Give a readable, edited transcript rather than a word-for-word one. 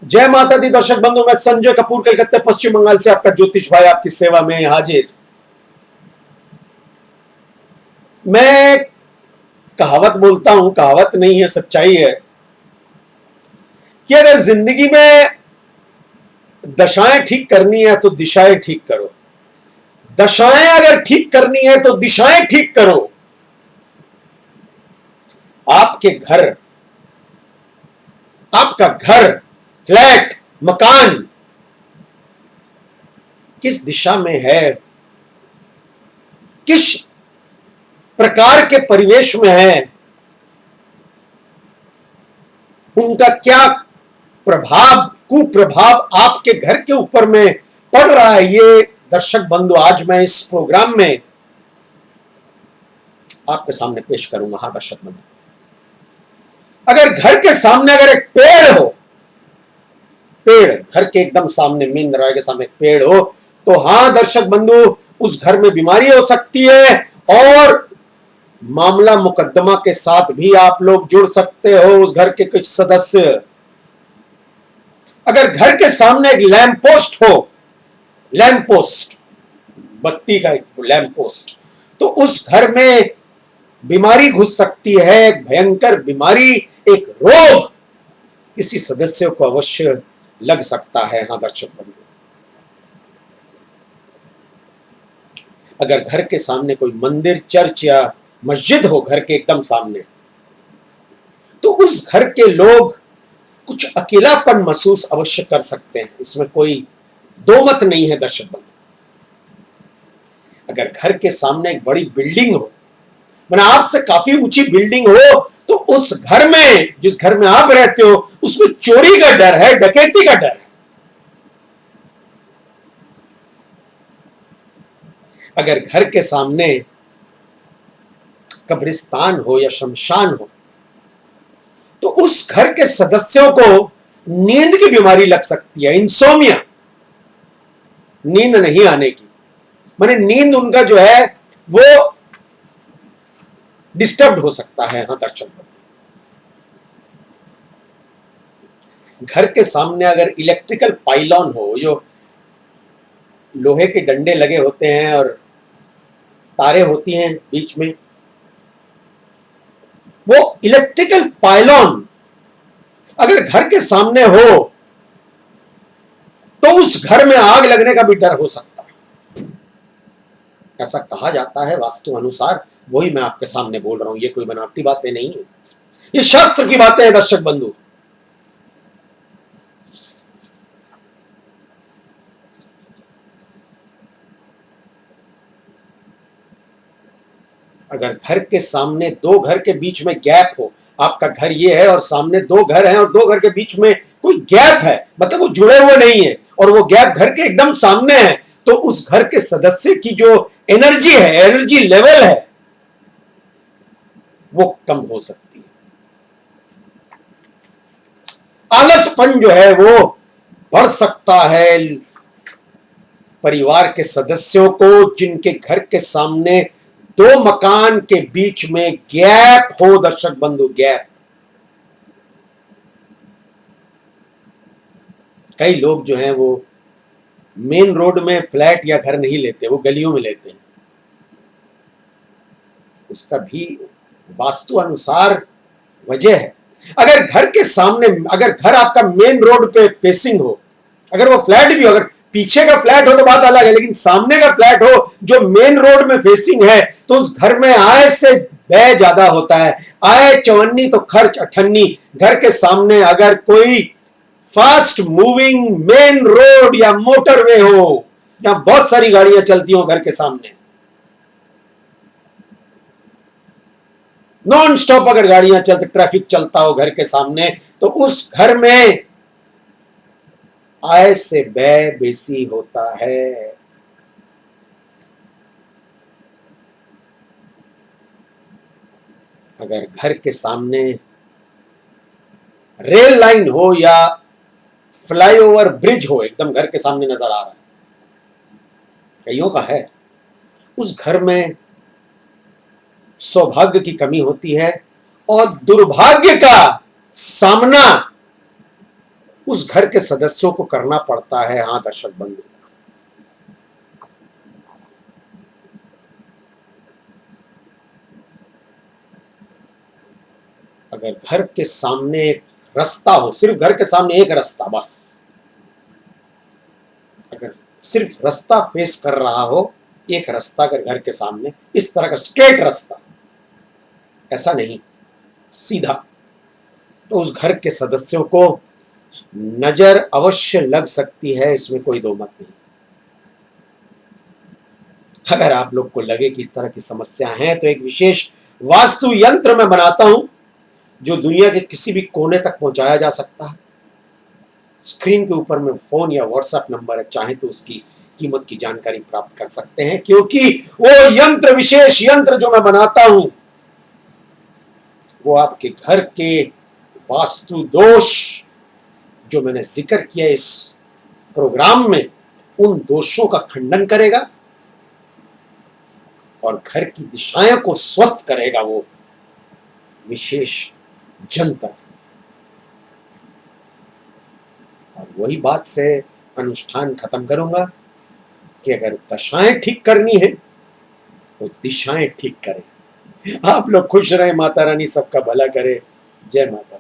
जय माता दी दर्शक बंधु, मैं संजय कपूर कलकत्ता पश्चिम बंगाल से आपका ज्योतिष भाई आपकी सेवा में हाजिर। मैं कहावत बोलता हूं, कहावत नहीं है, सच्चाई है कि अगर जिंदगी में दशाएं ठीक करनी है तो दिशाएं ठीक करो। दशाएं अगर ठीक करनी है तो दिशाएं ठीक करो। आपका घर, फ्लैट, मकान किस दिशा में है, किस प्रकार के परिवेश में है, उनका क्या प्रभाव, कुप्रभाव आपके घर के ऊपर में पड़ रहा है, ये दर्शक बंधु आज मैं इस प्रोग्राम में आपके सामने पेश करूंगा। हाँ दर्शक बंधु, अगर घर के सामने अगर एक पेड़ हो, पेड़ घर के एकदम सामने, मेन दरवाजे के सामने एक पेड़ हो, तो हाँ दर्शक बंधु, उस घर में बीमारी हो सकती है और मामला मुकदमा के साथ भी आप लोग जुड़ सकते हो, उस घर के कुछ सदस्य। अगर घर के सामने एक लैंप पोस्ट हो, लैंप पोस्ट, बत्ती का एक लैंप पोस्ट, तो उस घर में बीमारी घुस सकती है, एक भयंकर बीमारी, एक रोग किसी सदस्य को अवश्य लग सकता है। हाँ दर्शक बंधु, अगर घर के सामने कोई मंदिर, चर्च या मस्जिद हो घर के एकदम सामने, तो उस घर के लोग कुछ अकेलापन महसूस अवश्य कर सकते हैं, इसमें कोई दो मत नहीं है दर्शक बंधु। अगर घर के सामने एक बड़ी बिल्डिंग हो, माने आपसे काफी ऊंची बिल्डिंग हो, तो उस घर में, जिस घर में आप रहते हो, उसमें चोरी का डर है, डकैती का डर है। अगर घर के सामने कब्रिस्तान हो या शमशान हो, तो उस घर के सदस्यों को नींद की बीमारी लग सकती है, इंसोमिया, नींद नहीं आने की, माने नींद उनका जो है वो डिस्टर्ब हो सकता है। हाँ दर्शक, घर के सामने अगर इलेक्ट्रिकल पाइलॉन हो, जो लोहे के डंडे लगे होते हैं और तारे होती हैं बीच में, वो इलेक्ट्रिकल पाइलॉन अगर घर के सामने हो, तो उस घर में आग लगने का भी डर हो सकता है। ऐसा कहा जाता है वास्तु अनुसार, वही मैं आपके सामने बोल रहा हूं, ये कोई बनावटी बातें नहीं है, ये शास्त्र की बातें हैं दर्शक बंधु। अगर घर के सामने दो घर के बीच में गैप हो, आपका घर ये है और सामने दो घर हैं और दो घर के बीच में कोई गैप है, मतलब वो जुड़े हुए नहीं है और वो गैप घर के एकदम सामने है, तो उस घर के सदस्य की जो एनर्जी है, एनर्जी लेवल है, वो कम हो सकती है। आलसपन जो है वो बढ़ सकता है। परिवार के सदस्यों को जिनके घर के सामने दो मकान के बीच में गैप हो, दर्शक बंधु, गैप, कई लोग जो हैं वो मेन रोड में फ्लैट या घर नहीं लेते, वो गलियों में लेते हैं, उसका भी वास्तु अनुसार वजह है। अगर घर के सामने, अगर घर आपका मेन रोड पे फेसिंग हो, अगर वो फ्लैट भी हो, अगर पीछे का फ्लैट हो तो बात अलग है, लेकिन सामने का फ्लैट हो जो मेन रोड में फेसिंग है, तो उस घर में आय से व्यय ज्यादा होता है। आय चवन्नी तो खर्च अठन्नी। घर के सामने अगर कोई फास्ट मूविंग मेन रोड या मोटरवे हो, जहां बहुत सारी गाड़ियां चलती हो घर के सामने, नॉन स्टॉप अगर गाड़ियां चलती, ट्रैफिक चलता हो घर के सामने, तो उस घर में आय से व्यय बेसी होता है। अगर घर के सामने रेल लाइन हो या फ्लाईओवर ब्रिज हो, एकदम घर के सामने नजर आ रहा है, कईयों का है, उस घर में सौभाग्य की कमी होती है और दुर्भाग्य का सामना उस घर के सदस्यों को करना पड़ता है। हाँ दर्शक बंधु, अगर घर के सामने एक रास्ता हो, सिर्फ घर के सामने एक रास्ता बस, अगर सिर्फ रास्ता फेस कर रहा हो, एक रास्ता अगर घर के सामने, इस तरह का स्ट्रेट रास्ता, ऐसा नहीं सीधा, तो उस घर के सदस्यों को नजर अवश्य लग सकती है, इसमें कोई दो मत नहीं। अगर आप लोग को लगे कि इस तरह की समस्या है, तो एक विशेष वास्तु यंत्र मैं बनाता हूं जो दुनिया के किसी भी कोने तक पहुंचाया जा सकता है। स्क्रीन के ऊपर में फोन या व्हाट्सएप नंबर है, चाहे तो उसकी कीमत की जानकारी प्राप्त कर सकते हैं, क्योंकि वो यंत्र, विशेष यंत्र जो मैं बनाता हूं, वो आपके घर के वास्तु दोष जो मैंने जिक्र किया इस प्रोग्राम में, उन दोषों का खंडन करेगा और घर की दिशाएं को स्वस्थ करेगा वो विशेष जंतर। और वही बात से अनुष्ठान खत्म करूंगा कि अगर दशाएं ठीक करनी है तो दिशाएं ठीक करें। आप लोग खुश रहे, माता रानी सबका भला करे। जय माता।